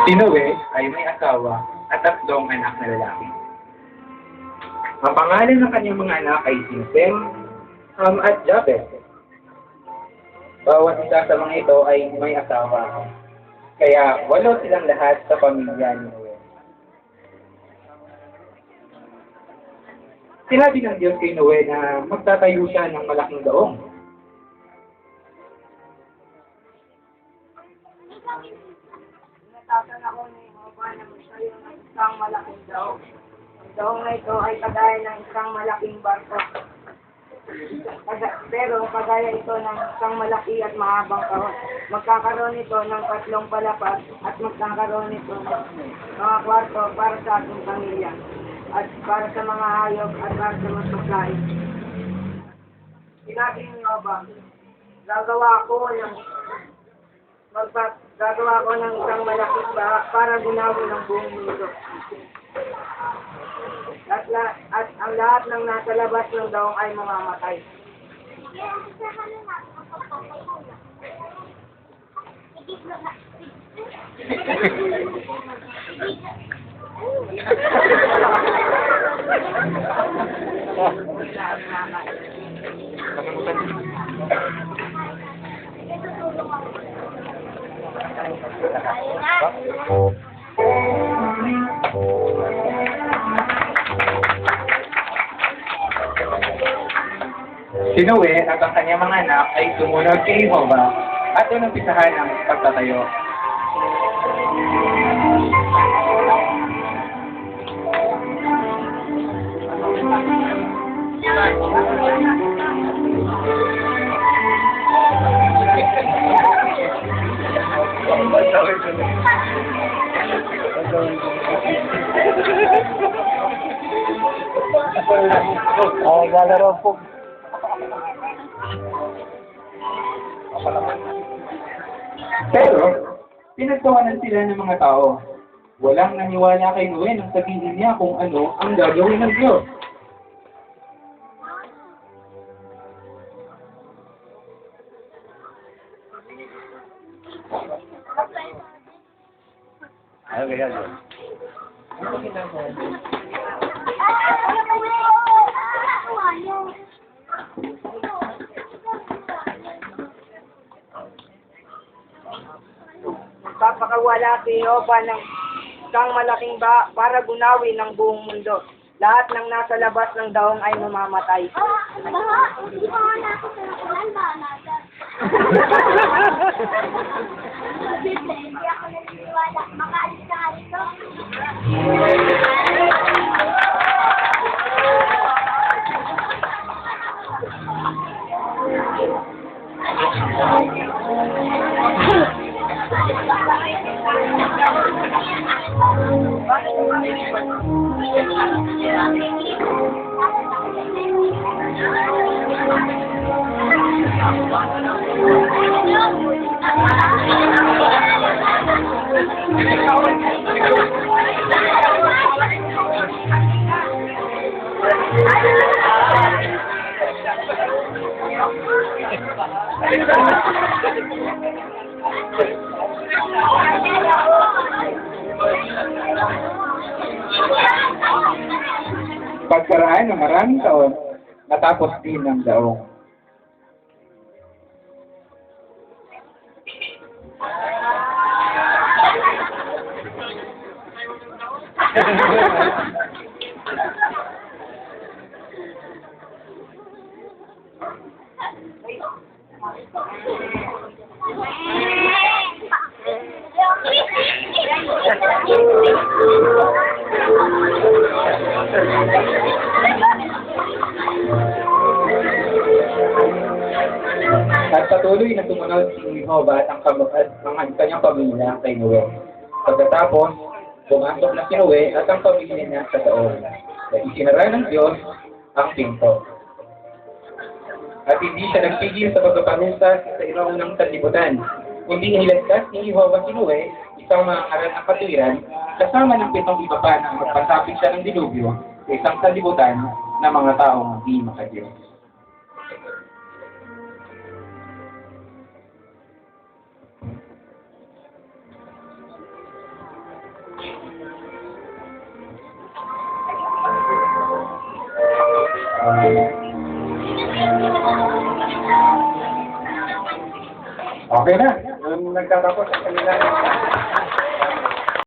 Si Noe ay may asawa at 3 anak na lalaki. Ang pangalan ng kanyang mga anak ay Sem, Ham at Jabez. Bawat isa sa mga ito ay may asawa. Kaya 8 silang lahat sa pamilya ni Noe. Sinabi ng Diyos kay Noe na magtatayo siya ng malaking daong. Natatan ako ni Jehovah na magtayo ng isang malaking daong. Ang daong na ito ay kagaya ng isang malaking barko. Pero kagaya ito ng isang malaki at mahabang kahon. Magkakaroon ito ng 3 palapag at magkakaroon ito ng mga kwarto para sa ating pamilya at para sa mga hayop at para sa mga pagkain. Sinabi ni Jehovah, gagawa ko ng isang malaking baha para gunawin ng buong mundo. At ang lahat ng nasa labas ng daong ay mamamatay. Si Noe at ang kanyang mga anak ay sumunod kay Jehovah at inumpisahan ang pagtatayo. Lalaro po. Pero, pinagtawanan sila ng mga tao. Walang naniwala kay Noe nang sabihin niya kung ano ang gagawin ng Diyos. Ano kaya yun? Papakawala si Jehovah ng isang malaking baha para gunawin ng buong mundo. Lahat ng nasa labas ng daong ay mamamatay. Hindi ko nga ako sa nakulan ba natin. Hindi ako naniniwala. Makaalis ka nga rito. Pagkaraan ng maraming taon, natapos din ng daong. At patuloy na sumunod si Jehovah at ang kanyang pamilya kay Noe. Pagkatapos, pumasok na si Noe at ang pamilya niya sa daong. Isinara ng Diyos ang pinto. At hindi siya nagpigil sa pagpaparusa sa ilang sanlibutan. Hindi niligtas ni Jehovah si Noe, isang mga aral ng katuwiran, kasama ng 7 iba pa na magpasapit siya ng dilubyo sa isang sanlibutan ng mga taong hindi makadiyos. Okay na. Yung nagtatapos ang kanila.